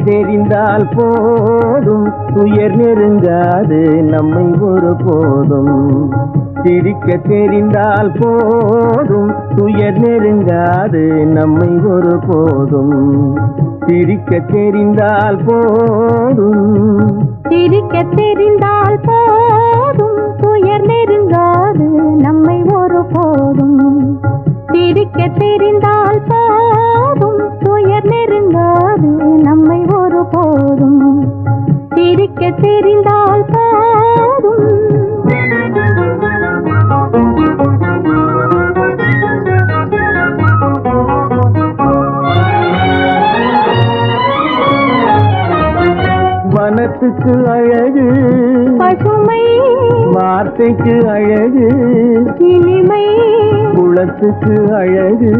தெரிந்தால் போதும் துயர் நெருங்காது நம்மை ஒரு போதும். சிரிக்க தெரிந்தால் போதும் துயர் நெருங்காது நம்மை ஒரு போதும். சிரிக்க தெரிந்தால் போதும். சிரிக்க தெரிந்தால் போதும் துயர் நெருங்காது நம்மை ஒரு போதும். சிரிக்க தெரிந்தால் போதும் துயர் நெருங்காது நம்மை ஒரு போதும். சிரிக்க தெரிந்தால் போதும். வனத்துக்கு அழகு பசுமை, வார்த்தைக்கு அழகு இனிமை, குளத்துக்கு அழகு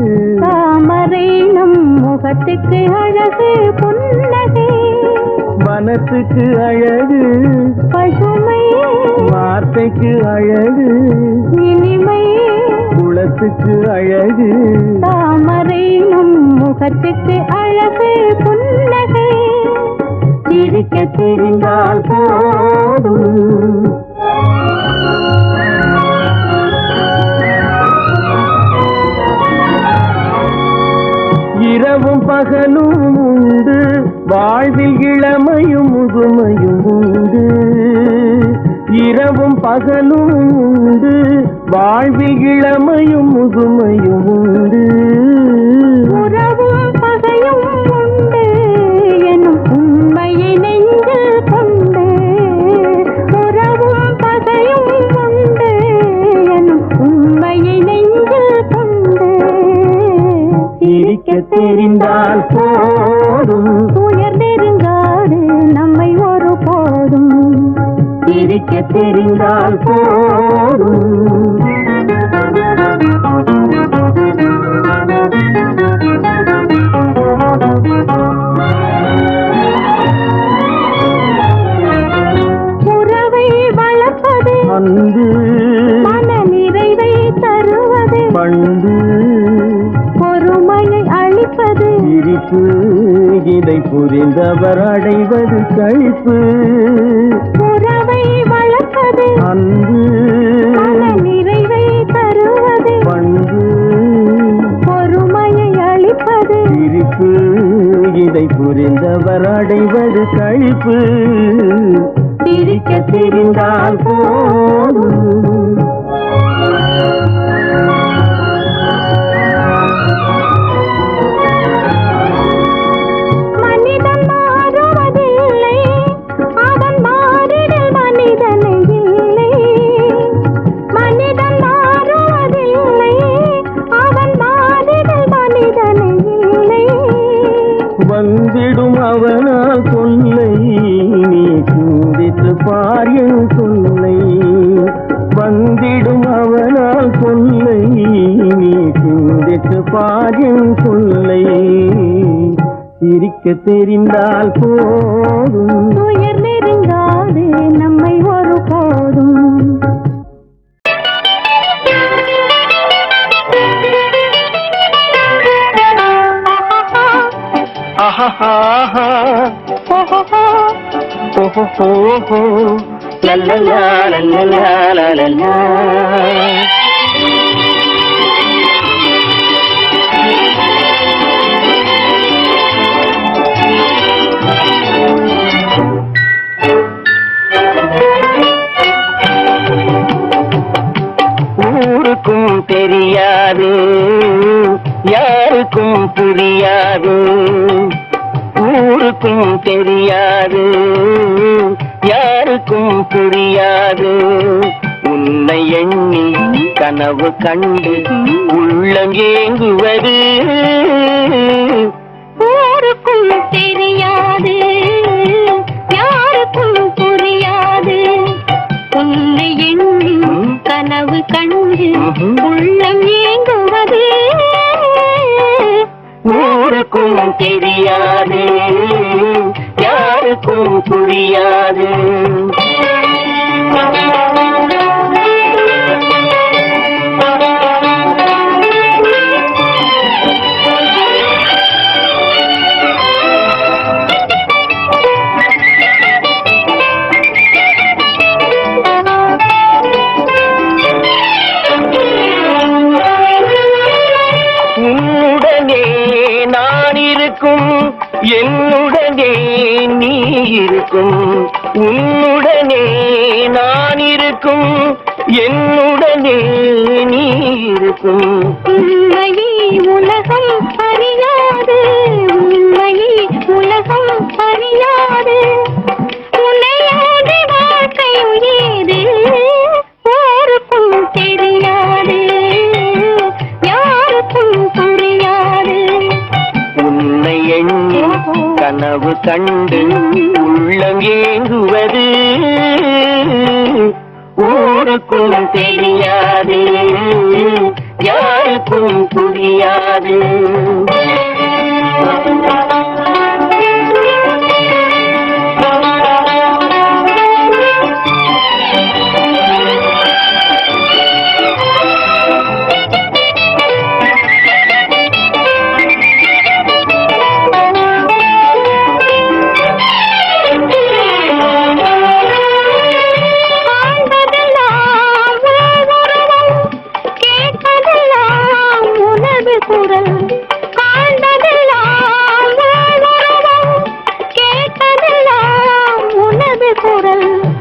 தாமரை, நம் முகத்துக்கு அழகு புன்னகை. வனத்துக்கு அழகு பசுமை, வார்த்தைக்கு அழகு இனிமை, குளத்துக்கு அழகு தாமரை, நம் முகத்துக்கு அழகு புன்னகை. சிரிக்க தெரிந்தால் போதும். இரவும் பகலும் உண்டு, வாழ்வில் இளமையும் முதுமையும் உண்டு. இரவும் பகலும் உண்டு, வாழ்வில் இளமையும் முதுமையும் உண்டு. உறவும் பகையும் உண்டு எனும் உண்மையை நெஞ்சில் கொண்டு. உறவும் பகையும் உண்டு எனும் உண்மையை நெஞ்சில் கொண்டு. சிரிக்க தெரிந்தால் போதும் துயர் நெருங்காது நம்மை ஒரு போதும். சிரிக்க தெரிந்தால் போதும். உறவை வளர்ப்பது அன்பு, மன நிறைவை தருவது பண்பு, பொறுமையை அளிப்பது சிரிப்பு, இதை புரிந்தவர் அடைவது களிப்பு. உறவை வளர்ப்பது அன்பு, மன நிறைவை தருவது பண்பு, பொறுமையை அளிப்பது சிரிப்பு, இதை புரிந்தவர் அடைவது களிப்பு. சிரிக்க தெரிந்தால் போதும். மனிதன் மாறுவதில்லை, அவன் மாறிடல் மனிதனை இல்லை. மனிதன் மாறுவதில்லை, அவன் மாறிடல் மனிதனை இல்லை. வந்திடும் அவனால் சொல்லை நீ சிந்தித்து பார் என் சொல்லை. வந்திடும் அவனால் சொல்லை நீ சிந்தித்து பார் என் சொல்லை. சிரிக்க தெரிந்தால் போதும் துயர் நெருங்காது நம்மை ஒரு போதும். ஊருக்கும் தெரியாது, யாருக்கும் புரியாது. ஊருக்கும் தெரியாது, யாருக்கும் புரியாது. உன்னை எண்ணி கனவு கண்டு உள்ளம் ஏங்குவது. ஊருக்கும் தெரியாது, யாருக்கும் புரியாது. உன்னை எண்ணி கனவு கண்டு உள்ளம் ஏங்குவது. ஊருக்கும் தெரியாது, யாருக்கும் புரியாது. இருக்கும் உன்னுடனே நான் இருக்கும் என்னுடனே நீ இருக்கும். உண்மையை உலகம் அறியாது, உண்மையை உலகம் அறியாது, உன்னையோடு வாழ்க்கை ஏது யாருக்கும் தெரியாது, யாருக்கும் புரியாது. உன்னை எண்ணி கனவு கண்டு உள்ளம் ஏங்குவது ஊருக்கும் தெரியாது, யாருக்கும் புரியாது.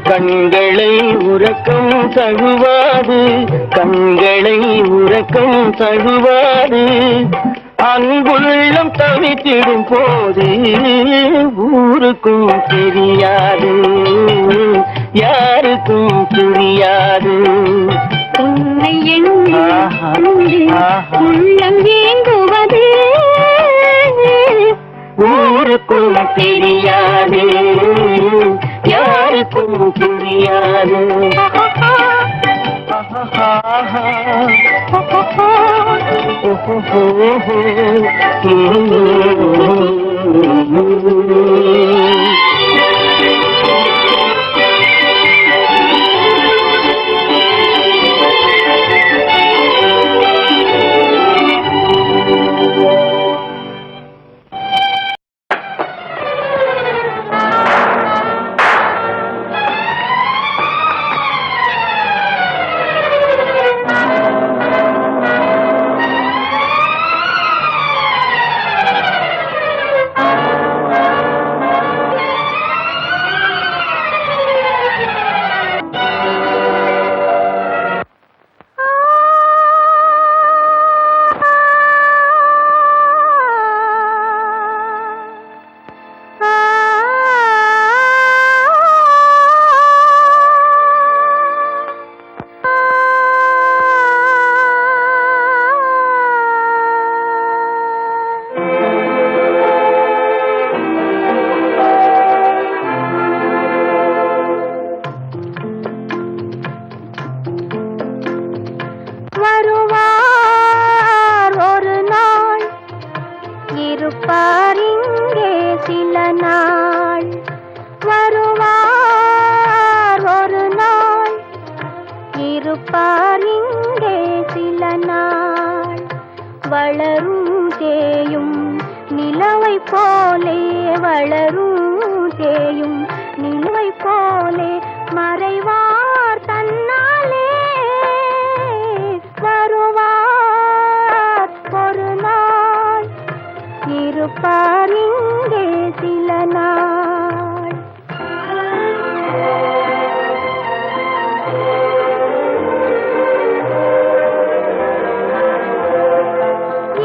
கண்களை உறக்கம் தழுவாது, கண்களை உறக்கம் தழுவாது, அன்புள்ளம் தவித்திடும் போது ஊருக்கும் தெரியாது, யாருக்கும் புரியாது. உன்னை எண்ணி உள்ளம் ஏங்குவது ஊருக்கும் தெரியாது, யாருக்கும் புரியாது. இருப்பார் இங்கே சில நாள், வருவார் ஒரு நாள், இருப்பார் இங்கே சில நாள். வளரும் தேயும் நிலவை போலே, வளரும் தேயும் நிலவை போலே மறைவார் தன்னாலே. வருவார் ஒரு நாள், இருப்பார் இங்கே சில நாள்.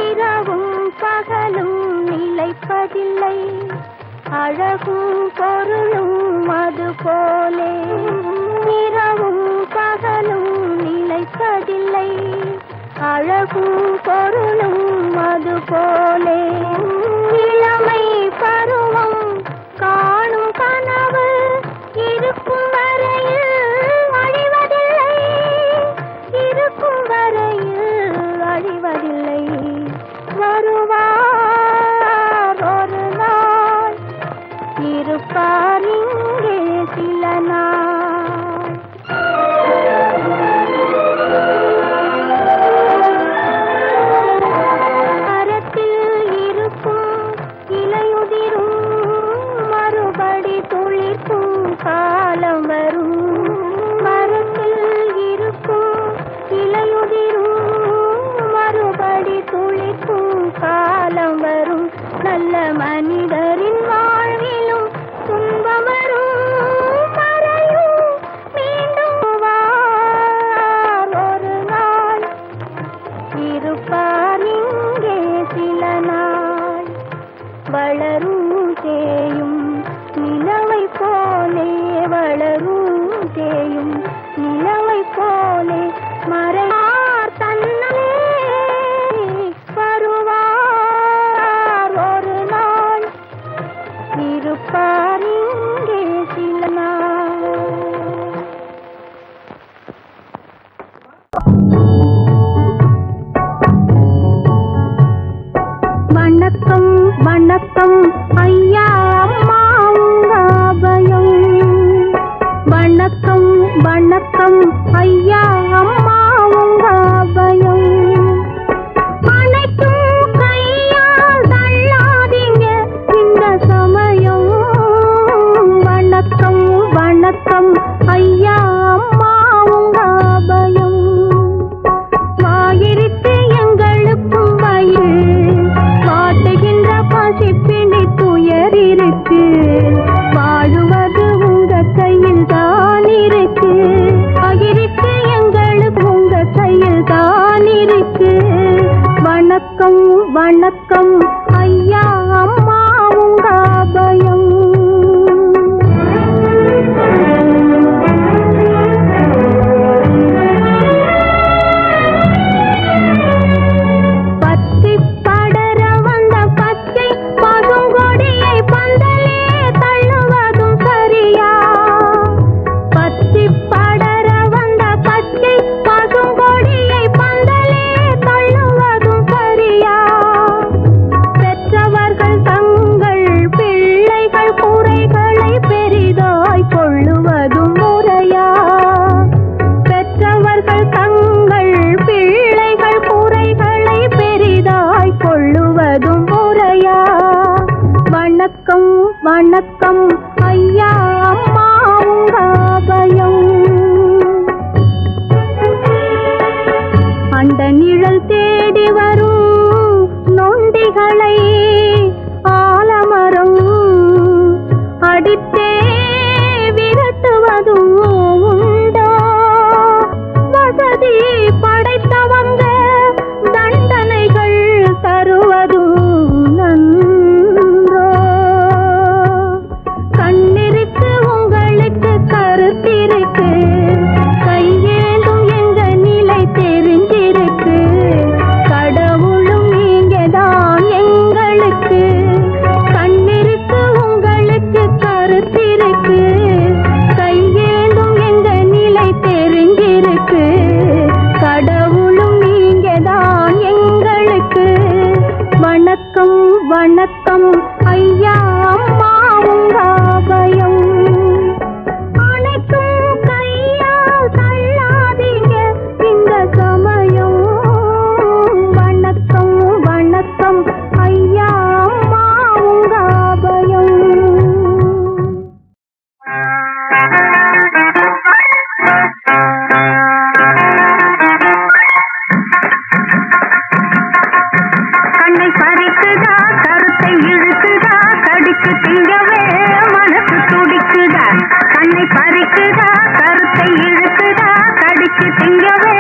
இரவும் பகலும் நிலைப்பதில்லை, அழகும் பொருளும் அது போலே. இரவும் பகலும் நிலைப்பதில்லை, அழகும் பொருளும் அது போலே. இளமை பருவம் காணும் கனவு இருக்கும் வரையில் அழிவதில்லை, இருக்கும் வரையில் அழிவதில்லை. வருவார் ஒரு நாள், இருப்பார் இங்கே சில நாள். கரத்தில் இருக்கும் நிலவை போலே மறையார் தன்னே வருவார் ஒரு நாள் இருப்பார் இங்கே சில நாள். வணக்கம் வணக்கம் ஐயா அம்மா உங்க அபயம். வணக்கம் வணக்கம் ஐயா அம்மா உங்க அபயம். அனைத்தும் கையால் தள்ளாதீங்க இந்த சமயம். வணக்கம் வணக்கம் ஐயா அம்மா உங்க அபயம். வாயிருக்கு எங்களுக்கும் வயிறு வாட்டுகின்ற பசிப்பிணி துயர் இருக்கு. வாழுவது உங்க கையில் தான் இருக்கு. வாயிருக்கு எங்களுக்கு உங்க கையில் தான் இருக்கு. வணக்கம் வணக்கம் ஐயா அம்மா உங்க அபயம். பத்தி படர வந்த பச்சை பசுங்கொடியை பந்தலே தள்ளுவதும் சரியா? பத்தி படர வந்த பச்சை பசுங்கொடியை பந்தலே தள்ளுவதும் சரியா? பெற்றவர்கள் தங்கள் பிள்ளைகள் குறைகளை பெரிதாய் கொள்ளுவதும் முறையா? பெற்றவர்கள் தங்கள் பிள்ளைகள் குறைகளை பெரிதாய் கொள்ளுவதும் முறையா? வணக்கம் வணக்கம் ஐயா அம்மா உங்க அபயம். அந்த நிழல் தேடி வரும் நொண்டிகளை ஆலமரம் அடித்தே விரட்டுவதும் உண்டோ? வசதி படைத்தவங்க தண்டனைகள் தருவதும் நன்றோ? கண்ணிருக்கு உங்களுக்கு கருத்திருக்கு. கையேந்தும் எங்க நிலை தெரிஞ்சிருக்கு. கடவுளும் நீங்கதான் எங்களுக்கு. கண்ணிருக்கு உங்களுக்கு கருத்திருக்கு. கையேந்தும் எங்க நிலை தெரிஞ்சிருக்கு. கடவுளும் நீங்கதான் எங்களுக்கு. வணக்கம் வணக்கம் ஐயா அம்மா உங்க அபயம். அனைத்தும் கையால் தள்ளாதீங்க இந்த சமயம். வணக்கம் வணக்கம் ஐயா அம்மா உங்க அபயம். கண்ணை பறிக்குதா கருத்தை இழுக்குதா கடிச்சு திங்கவே மனசு துடிக்குதா? கண்ணை பறிக்குதா கருத்தை இழுக்குதா கடிச்சு திங்கவே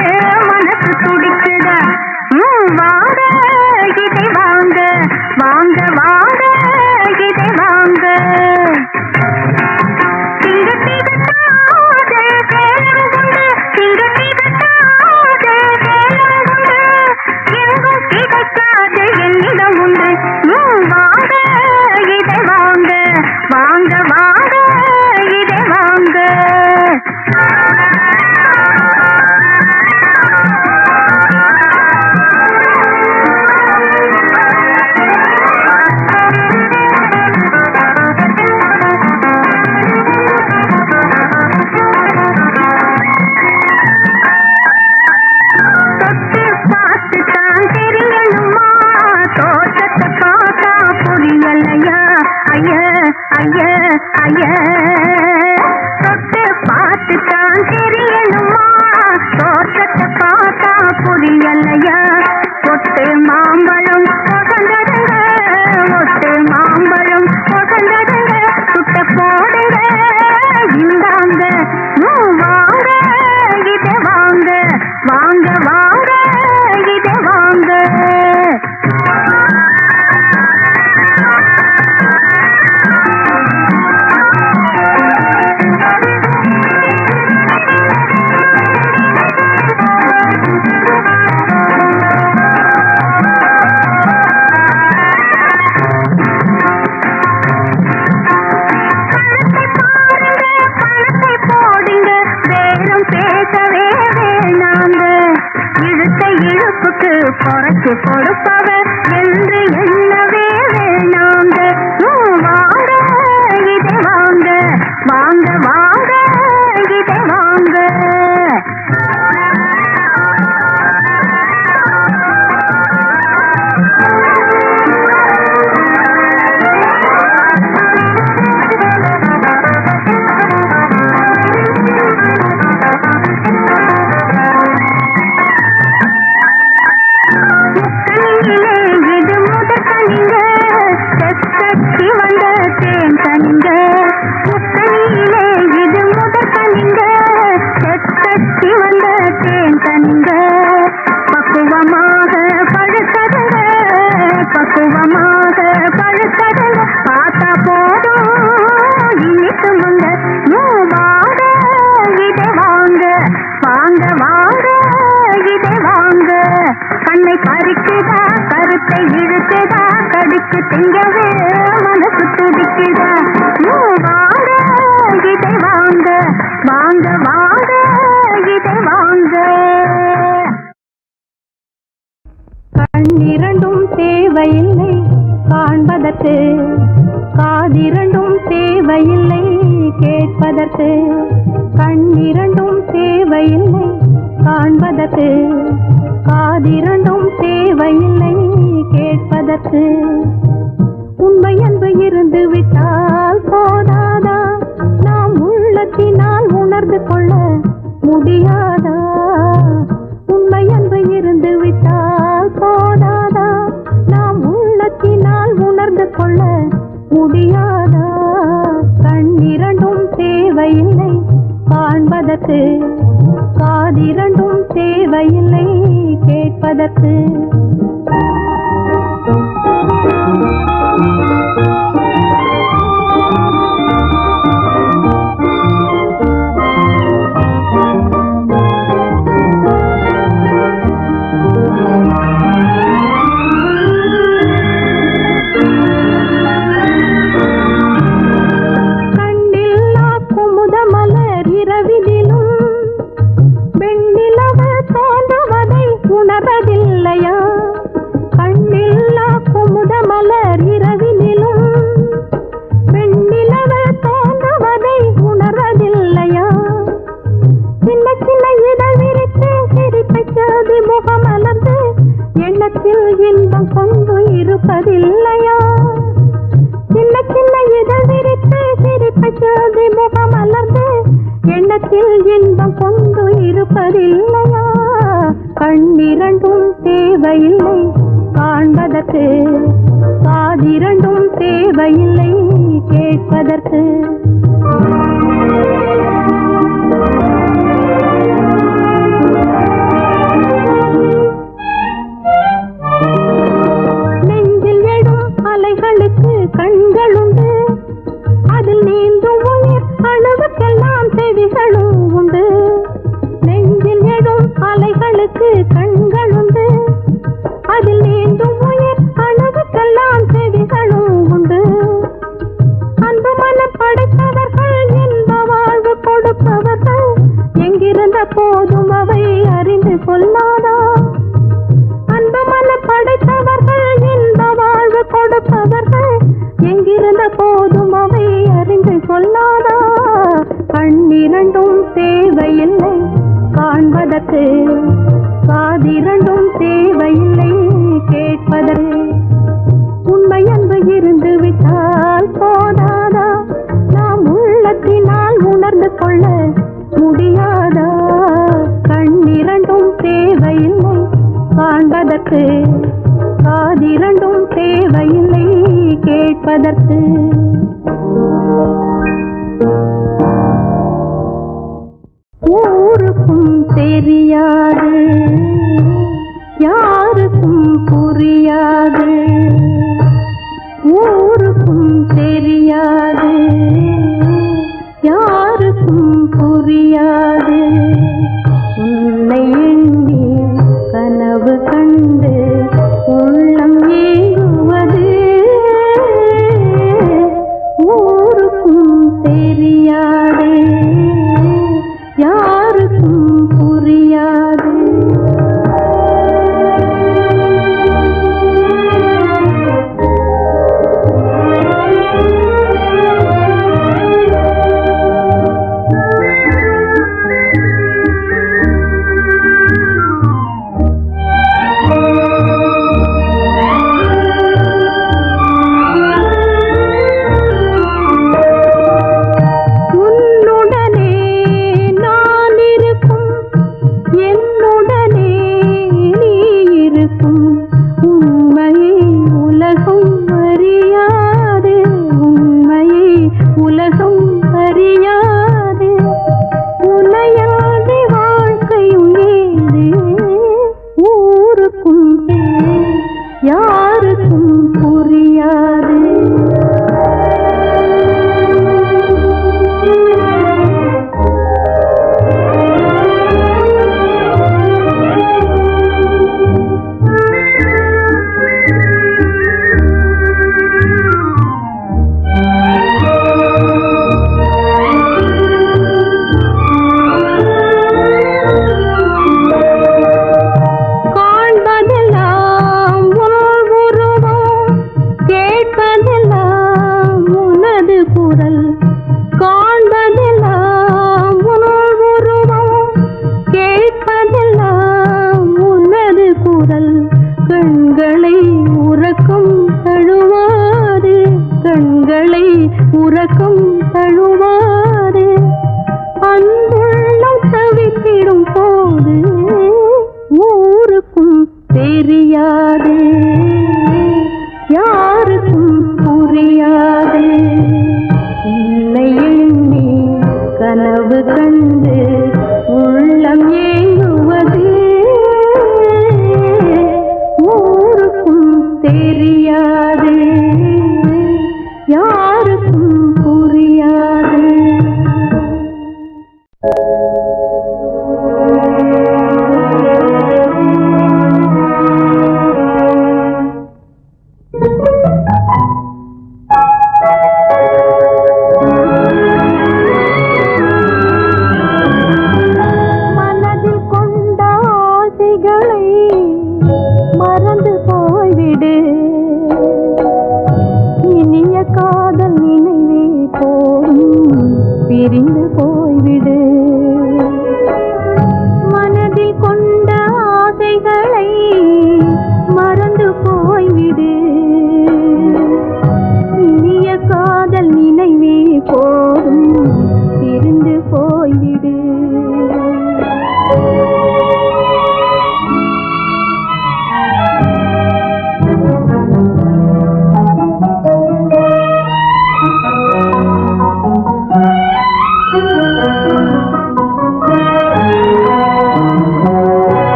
மனசு துடிக்குதா? வாங்க இதை வாங்க வாங்க வாங்க இதை வாங்க. திங்கத்திகத்தாத சேலங்குண்டு திங்கத்திகத்தாத சேலங்குண்டு எங்கும் கிடைக்காத என்னிடம் உண்டு. வாங்க இதை வாங்க வாங்க வாங்க இதை வாங்க. தொட்டு பார்த்து தான் தெரியணுமா? தோட்டத்தை பார்த்தா புரியலையா? ஐய ஐய ஐய. தொட்டு பார்த்து தான் தெரியணுமா? தோட்டத்தை பார்த்தா புரியலையா? ஒட்டு மாம்பழம் உகந்ததுங்க ஒட்டு மாம்பழம் உகந்ததுங்க. சுட்ட போடுங்க இந்தாங்க. வாங்க இதை வாங்க வாங்க வாங்க இதை வாங்க. கண்ணை பறிக்குதா கருத்தை இழுக்குதா கடிச்சு திங்கவே மனசு துடிக்குதா வாங்க இதை வாங்க வாங்க வாங்க இதை வாங்க கண்ணிரண்டும் தேவையில்லை காண்பதற்கு காதிரண்டும் தேவையில்லை கேட்பதற்கு கண்ணிரண்டும் தேவையில்லை காண்பதற்கு காதிரண்டும் தேவையில்லை கேட்பதற்கு உண்மை அன்பு இருந்து விட்டால் போதாதா நாம் உள்ளத்தினால் உணர்ந்து கொள்ள முடியாதா உண்மை அன்பு இருந்து விட்டால் போதாதா நாம் உள்ளத்தினால் உணர்ந்து கொள்ள முடியாதா கண்ணிரண்டும் தேவையில்லை காண்பதற்கு காதிரண்டும் தேவையில்லை கேட்பதற்கு இன்பம் கொண்டு இருப்பதில்லையா சின்ன சின்ன இதழ் விரித்து சிரிப்பை சோதி முகம் அலர்ந்து எண்ணத்தில் இன்பம் கொண்டு இருப்பதில்லையா கண்ணிரண்டும் தேவையில்லை காண்பதற்கு காதிரண்டும் தேவையில்லை கேட்பதற்கு கண்களுண்டு அதில் நீந்தும் உயிர் அணுவுக்கெல்லாம் செவிகளும் உண்டு நெஞ்சில் எடும் அலைகளுக்கு கண்களுண்டு அதில் நீந்தும் உயிர் அணுவுக்கெல்லாம் செவிகளும் உண்டு அன்பு மனம் படைத்தவர்கள் இன்ப வாழ்வு கொடுப்பவர்கள் எங்கிருந்த போதும் அவை அறிந்து கொள்ளாதா அன்பு மனம் படைத்தவர்கள் இன்ப வாழ்வு கொடுப்பவர்கள் எங்கிருந்த போதும் அவை அறிந்து கொள்ளாதா கண்ணிரண்டும் தேவையில்லை காண்பதற்கு காதிரண்டும் தேவையில்லை கேட்பதற்கு உண்மை அன்பு இருந்து விட்டால் போதாதா நாம் உள்ளத்தினால் உணர்ந்து கொள்ள முடியாதா கண்ணிரண்டும் தேவையில்லை காண்பதற்கு காதிரண்டும் தேவையில்லை கேட்பதற்கு ஊருக்கும் தெரியாது யாருக்கும் புரியாது ஊருக்கும் தெரியாது யாருக்கும் புரியாது உன்னை எண்ணி கனவு கண்டு உள்ளம் ஏங்குவது ஊருக்கும் தெரியாது யாருக்கும் புரியாது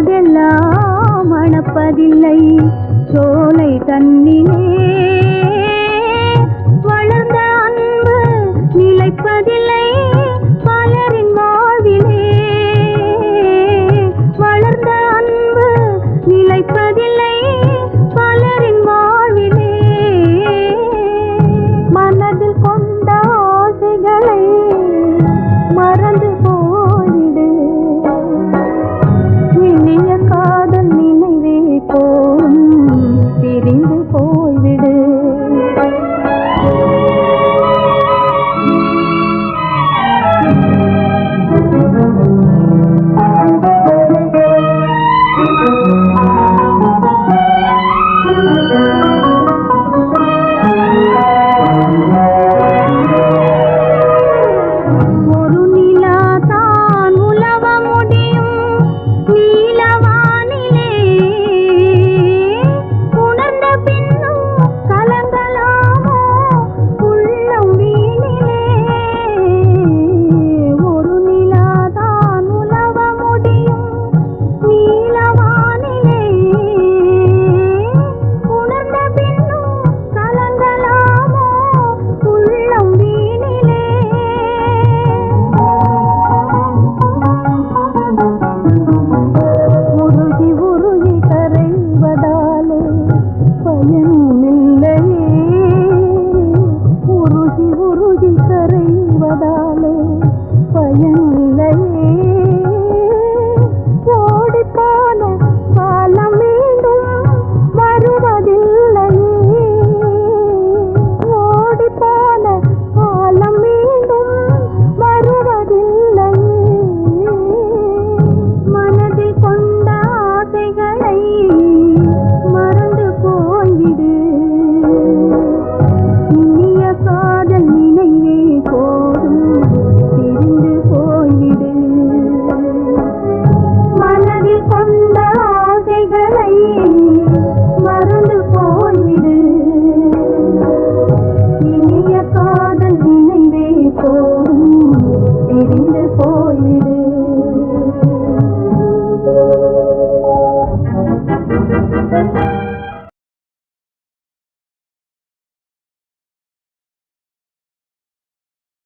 போதெல்லாம் மணப்பதில்லை சோலை தன்னிலே வளர்ந்த அன்பு நிலைப்பதில்லை பலரின் வாழ்விலே வளர்ந்த அன்பு நிலைப்பதில்லை பலரின் வாழ்விலே மனதில் கொண்ட ஆசைகளை மறந்து போய்விடு இனிய காதல் நினைவே போம் பிரிந்து போய்விடு